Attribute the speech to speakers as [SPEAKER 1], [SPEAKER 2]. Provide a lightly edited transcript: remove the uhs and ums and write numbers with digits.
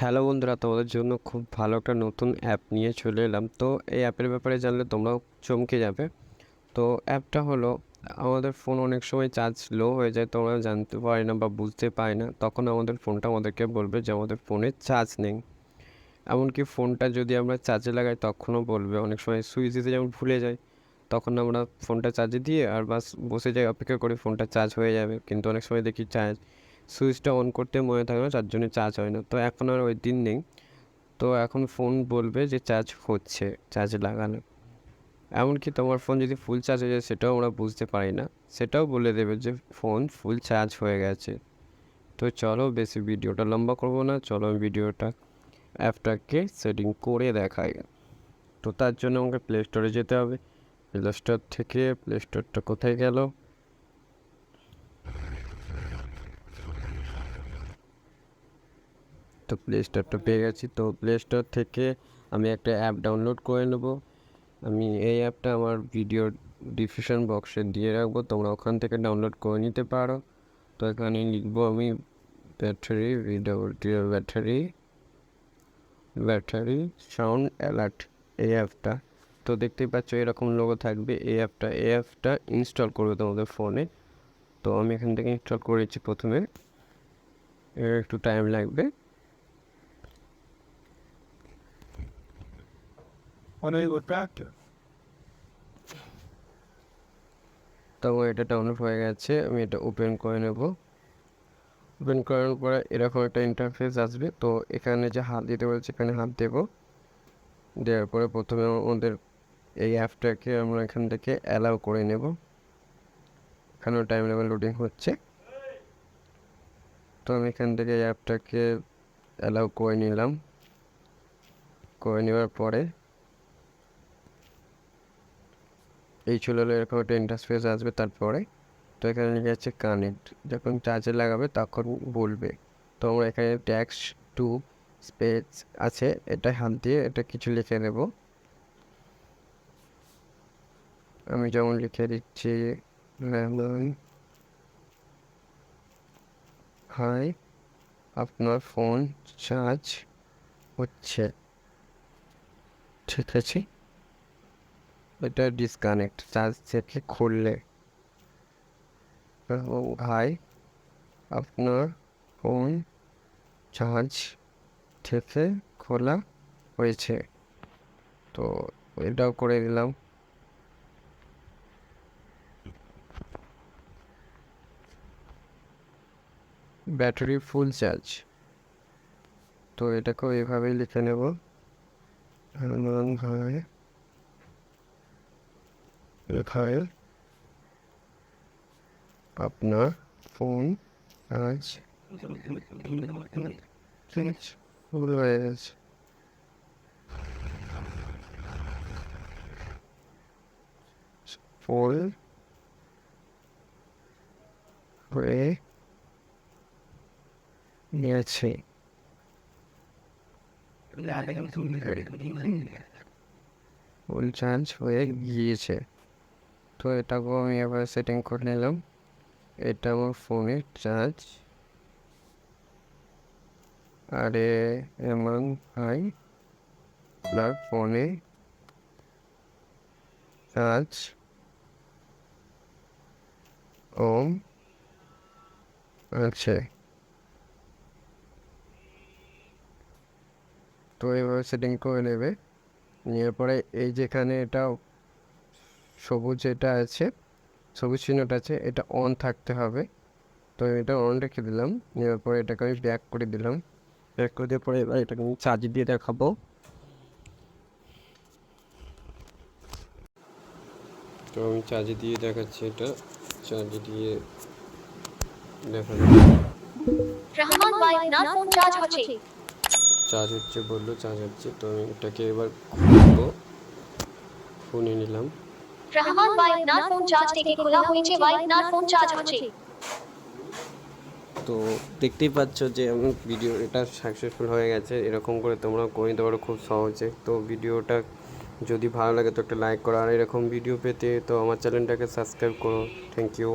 [SPEAKER 1] Hello বন্ধুরা, তোমাদের জন্য খুব ভালো একটা নতুন অ্যাপ নিয়ে চলে এলাম। তো এই অ্যাপের ব্যাপারে জানলে তোমরাও চমকে যাবে। তো অ্যাপটা হলো, আমাদের ফোন অনেক সময় চার্জ লো হয়ে যায়, তোমরা জানতে পারি না বা বুঝতে পারি না, তখন আমাদের ফোনটা আমাদেরকে বলবে যে আমাদের ফোনে চার্জ নেই। এমনকি ফোনটা যদি আমরা চার্জে লাগাই তখনও বলবে। অনেক সময় সুইচ দিতে যেমন ভুলে যাই, তখন আমরা ফোনটা চার্জে দিয়ে আর বাস বসে যাই, অপেক্ষা করি ফোনটা চার্জ হয়ে যাবে, কিন্তু অনেক সময় দেখি সুইচটা অন করতে মনে থাকে না, যার জন্য চার্জ হয় না। তো এখন আর ওই দিন নেই। তো এখন ফোন বলবে যে চার্জ হচ্ছে, চার্জ লাগানো। এমনকি তোমার ফোন যদি ফুল চার্জ হয়ে যায় সেটাও আমরা বুঝতে পারি না, সেটাও বলে দেবে যে ফোন ফুল চার্জ হয়ে গেছে। তো চলো বেশি ভিডিওটা লম্বা করবো না, চলো আমি ভিডিওটা অ্যাপটাকে সেটিং করে দেখাই। তো তার জন্য আমাকে প্লে স্টোরে যেতে হবে। প্লে স্টোর থেকে প্লে স্টোরটা কোথায় গেল? তো প্লে স্টোরটা পেয়ে গেছি। তো প্লে স্টোর থেকে আমি একটা অ্যাপ ডাউনলোড করে নেব। আমি এই অ্যাপটা আমার ভিডিওর ডিসক্রিপশন বক্সে দিয়ে রাখবো, তোমরা ওখান থেকে ডাউনলোড করে নিতে পারো। তো এখানে লিখবো আমি ব্যাটারি ব্যাটারি সাউন্ড অ্যালার্ট, এই অ্যাপটা। তো দেখতেই পাচ্ছ এরকম লোগো থাকবে। এই অ্যাপটা ইনস্টল করবে তোমাদের ফোনে। তো আমি এখান থেকে ইনস্টল করেছি প্রথমে, এর একটু টাইম লাগবে। তো এটা ডাউনলোড হয়ে গেছে, আমি এটা ওপেন করে নেব। ওপেন করার পরে এরকম একটা ইন্টারফেস আসবে। তো এখানে যে হাত দিতে বলছে এখানে হাত দেবো। দেওয়ার পরে প্রথমে আমাদের এই অ্যাপটাকে আমরা এখান থেকে অ্যালাউ করে নেব। এখানেও টাইম লেভেল লোডিং হচ্ছে। তো আমি এখান থেকে এই অ্যাপটাকে অ্যালাউ করে নিলাম। করে নেওয়ার পরে এই চলে এলো, এরকম একটা ইন্টারফেস আসবে। তারপরে তো এখানে লিখে আছে কানেক্ট, যখন চার্জে লাগাবে তখন বলবে। তো আমরা এখানে ট্যাক্স টু স্পেস আছে, এটা হাত দিয়ে এটা কিছু লিখে নেব। আমি যেমন লিখে দিচ্ছি হাই, আপনার ফোন চার্জ হচ্ছে, ঠিক আছে। এটা ডিসকানেক্ট, চার্জ থেকে খুললে। হাই, আপনার ফোন চার্জ থেকে খোলা হয়েছে। তো এটাও করে দিলাম। ব্যাটারি ফুল চার্জ, তো এটাকেও এভাবেই লিখে নেব। হাই, আপনার ফোন চার্জ ফুল হয়ে গেছে। ফুল হয়ে গেছে। ফুল চার্জ হয়ে গিয়েছে। তো এটাকেও আমি এবার সেটিং করে নিলাম। এটা আমার ফোনের চার্জ। আরে এমন হাই, আপনার ফোনে চার্জ কম আছে। তো এভাবে সেটিং করে নেবে। নেওয়ার পরে এই যেখানে এটা সবুজ যেটা আছে, সবুজ চিহ্নটা আছে, এটা অন থাকতে হবে। তো এটা অন রেখে দিলাম। নেওয়ার পরে এটাকে আমি ব্যাক করে দিলাম। ব্যাক করে দেওয়ার পরে এবার এটাকে আমি চার্জ দিয়ে দেখাবো। তো আমি চার্জে দিয়ে দেখাচ্ছি, এটা চার্জে দিয়ে দেখানো।
[SPEAKER 2] রহমান ভাই আপনার ফোন চার্জ হচ্ছে।
[SPEAKER 1] চার্জ হচ্ছে বললো, চার্জ হচ্ছে। তো আমি এটাকে এবার খুলবো, ফোনে নিলাম।
[SPEAKER 2] রহমান ভাই আপনার ফোন চার্জ থেকে খোলা হয়েছে, ভাই আপনার ফোন চার্জ হচ্ছে।
[SPEAKER 1] তো দেখতেই পাচ্ছ যে আমি ভিডিও এটা সাকসেসফুল হয়ে গেছে। এরকম করে তোমরা করে নিতে পারো খুব সহজে। তো ভিডিওটা যদি ভালো লাগে তো একটা লাইক করো, আর এরকম ভিডিও পেতে তো আমার চ্যানেলটাকে সাবস্ক্রাইব করো। Thank you.